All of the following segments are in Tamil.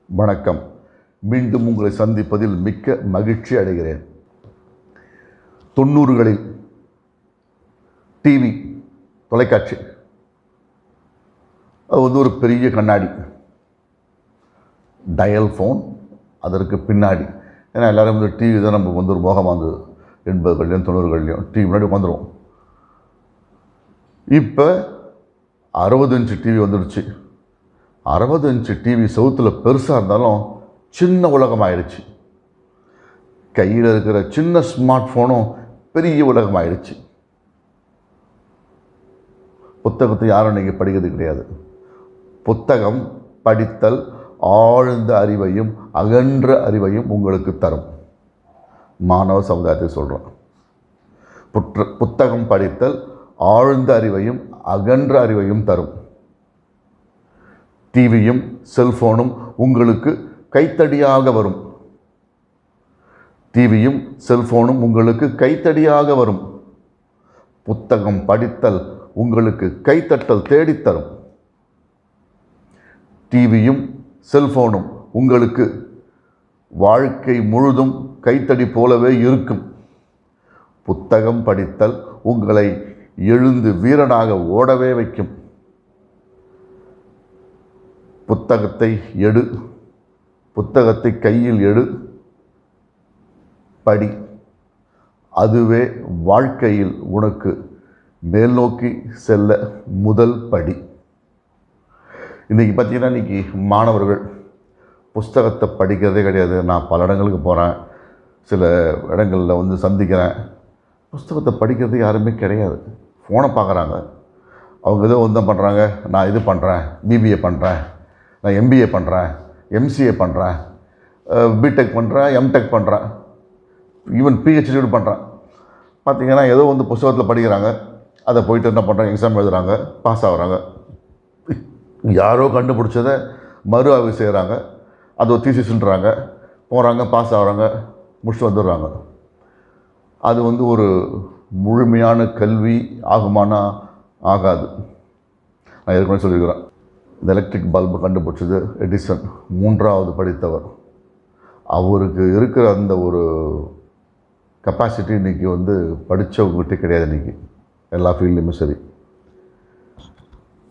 வணக்கம். மீண்டும் உங்களை சந்திப்பதில் மிக்க மகிழ்ச்சி அடைகிறேன். 90களில் டிவி, தொலைக்காட்சி, அது வந்து ஒரு பெரிய கண்ணாடி, டயல் ஃபோன், அதற்கு பின்னாடி. ஏன்னா எல்லோரும் வந்து டிவி தான் நம்ம வந்து ஒரு மோகமாக இருந்தது. 80கள்லையும் 90கள்லையும் டிவி முன்னாடி உட்காந்துருவோம். இப்போ 60 இன்ச்சு டிவி வந்துடுச்சு. 60 இன்ச்சு டிவி செவுத்தில் பெருசாக இருந்தாலும் சின்ன உலகமாகிடுச்சு. கையில் இருக்கிற சின்ன ஸ்மார்ட் ஃபோனும் பெரிய உலகமாகிடுச்சு. புத்தகத்தை யாரும் இன்றைக்கி படிக்கிறது கிடையாது. புத்தகம் படித்தல் ஆழ்ந்த அறிவையும் அகன்ற அறிவையும் உங்களுக்கு தரும். மாணவ சமுதாயத்தை சொல்கிறோம். புத்தகம் படித்தல் ஆழ்ந்த அறிவையும் அகன்ற அறிவையும் தரும். டிவியும் செல்ஃபோனும் உங்களுக்கு கைத்தடியாக வரும். டிவியும் செல்ஃபோனும் உங்களுக்கு கைத்தடியாக வரும். புத்தகம் படித்தல் உங்களுக்கு கைத்தட்டல் தேடித்தரும். டிவியும் செல்ஃபோனும் உங்களுக்கு வாழ்க்கை முழுதும் கைத்தடி போலவே இருக்கும். புத்தகம் படித்தல் உங்களை எழுந்து வீரனாக ஓடவே வைக்கும். புத்தகத்தை எடு, புத்தகத்தை கையில் எடு, படி. அதுவே வாழ்க்கையில் உனக்கு மேல் நோக்கி செல்ல முதல் படி. இன்றைக்கி பார்த்திங்கன்னா, இன்றைக்கி மாணவர்கள் புஸ்தகத்தை படிக்கிறதே கிடையாது. நான் பல இடங்களுக்கு போகிறேன், சில இடங்களில் வந்து சந்திக்கிறேன். புஸ்தகத்தை படிக்கிறது யாருமே கிடையாது. ஃபோனை பார்க்குறாங்க. அவங்க ஏதோ வந்து பண்ணுறாங்க, நான் இது பண்ணுறேன், பிபிஏ பண்ணுறேன், நான் எம்பிஏ பண்ணுறேன், எம்சிஏ பண்ணுறேன், பிடெக் பண்ணுறேன், எம்டெக் பண்ணுறேன், ஈவன் பிஹெச்டி பண்ணுறேன். பார்த்திங்கன்னா ஏதோ வந்து புஸ்தகத்தில் படிக்கிறாங்க. அதை போயிட்டு என்ன பண்ணுறாங்க, எக்ஸாம் எழுதுகிறாங்க, பாஸ் ஆகுறாங்க. யாரோ கண்டுபிடிச்சதை மறு ஆய்வு செய்கிறாங்க. அது ஒரு தீசிஸ்ன்றாங்க, போகிறாங்க, பாஸ் ஆகுறாங்க, முடிச்சுட்டு வந்துடுறாங்க. அது வந்து ஒரு முழுமையான கல்வி ஆகுமானா ஆகாது. நான் ஏற்கனவே சொல்லியிருக்கிறேன். இந்த எலக்ட்ரிக் பல்பு கண்டுபிடிச்சது எடிசன், 3வது படித்தவர். அவருக்கு இருக்கிற அந்த ஒரு கெப்பாசிட்டி இன்றைக்கி வந்து படித்தவங்ககிட்ட கிடையாது. இன்றைக்கி எல்லா ஃபீல்ட்லேயுமே சரி.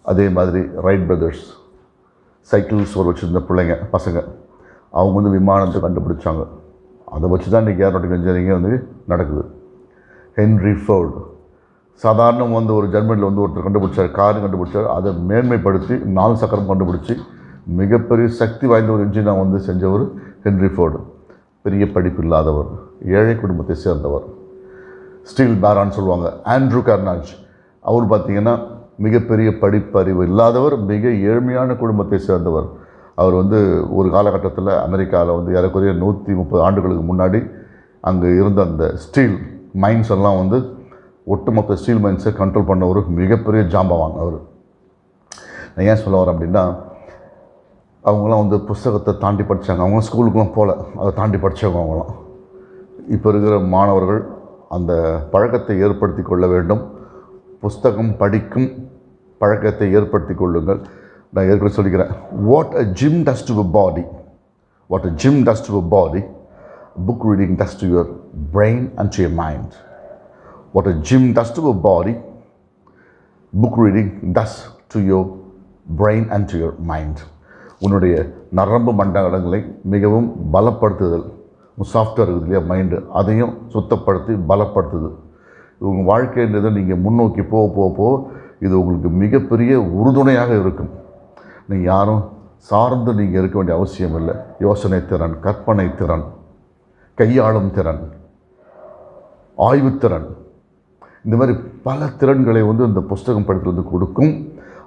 அதே மாதிரி ரைட் பிரதர்ஸ் சைக்கிள்ஸ் ஒரு வச்சுருந்த பிள்ளைங்க, பசங்க, அவங்க வந்து விமானத்தை கண்டுபிடிச்சாங்க. அதை வச்சு தான் இன்றைக்கி ஏரோநாட்டிக் இன்ஜினியரிங்கே வந்து நடக்குது. ஹென்ரி ஃபோர்டு சாதாரண வந்து ஒரு ஜெர்மனியில் வந்து ஒருத்தர் கண்டுபிடிச்சார், காரு கண்டுபிடிச்சார். அதை மேன்மைப்படுத்தி 4 சக்கரம் கண்டுபிடிச்சி மிகப்பெரிய சக்தி வாய்ந்த ஒரு இன்ஜினை வந்து செஞ்சவர் ஹென்ரி ஃபோர்டு. பெரிய படிப்பு இல்லாதவர், ஏழை குடும்பத்தை சேர்ந்தவர். ஸ்டீல் பேரான்னு சொல்லுவாங்க. ஆண்ட்ரூ கார்னேஜ், அவர் பார்த்திங்கன்னா மிகப்பெரிய படிப்பறிவு இல்லாதவர், மிக ஏழ்மையான குடும்பத்தை சேர்ந்தவர். அவர் வந்து ஒரு காலகட்டத்தில் அமெரிக்காவில் வந்து ஏறக்குறைய 130 ஆண்டுகளுக்கு முன்னாடி அங்கே இருந்த அந்த ஸ்டீல் மைன்ஸ் எல்லாம் வந்து ஒட்டுமொத்த ஸ்டீல் மைன்ஸை கண்ட்ரோல் பண்ண ஒரு மிகப்பெரிய ஜாம்பவான் அவர். நான் ஏன் சொல்ல வரேன் அப்படின்னா, அவங்களாம் வந்து புஸ்தகத்தை தாண்டி படித்தாங்க. அவங்க ஸ்கூலுக்குலாம் போகல, அதை தாண்டி படித்தவங்க அவங்களாம். இப்போ இருக்கிற மாணவர்கள் அந்த பழக்கத்தை ஏற்படுத்தி கொள்ள வேண்டும். புஸ்தகம் படிக்கும் பழக்கத்தை ஏற்படுத்தி கொள்ளுங்கள். நான் ஏற்கனவே சொல்லிக்கிறேன். What a gym does to a body, what a gym does to a body, book reading does to your brain and to your mind. What a gym does to a body, book reading does to your brain and to your mind. உன்னுடைய நரம்பு மண்டலங்களை மிகவும் பலப்படுத்துதல். சாஃப்ட்வேர் இருக்குது இல்லையா, மைண்டு, அதையும் சுத்தப்படுத்தி பலப்படுத்துது. உங்கள் வாழ்க்கைன்றதை நீங்கள் முன்னோக்கி போக இது உங்களுக்கு மிகப்பெரிய உறுதுணையாக இருக்கும். நீங்கள் யாரும் சார்ந்து நீங்கள் இருக்க வேண்டிய அவசியம் இல்லை. யோசனை திறன், கற்பனை திறன், கையாளும் திறன், ஆய்வுத்திறன், இந்த மாதிரி பல திறன்களை வந்து இந்த புஸ்தகம் படித்து வந்து கொடுக்கும்.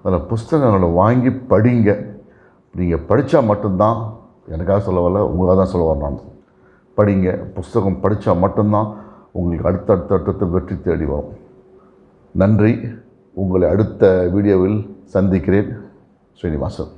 அதில் புஸ்தகங்களை வாங்கி படிங்க. நீங்கள் படித்தா மட்டும்தான், எனக்காக சொல்ல வரல, உங்களாக தான் சொல்ல வரேன் நான். படிங்க. புஸ்தகம் படித்தா மட்டும்தான் உங்களுக்கு அடுத்தடுத்த வெற்றி தேடி வரும். நன்றி. உங்களை அடுத்த வீடியோவில் சந்திக்கிறேன். ஸ்ரீனிவாசன்.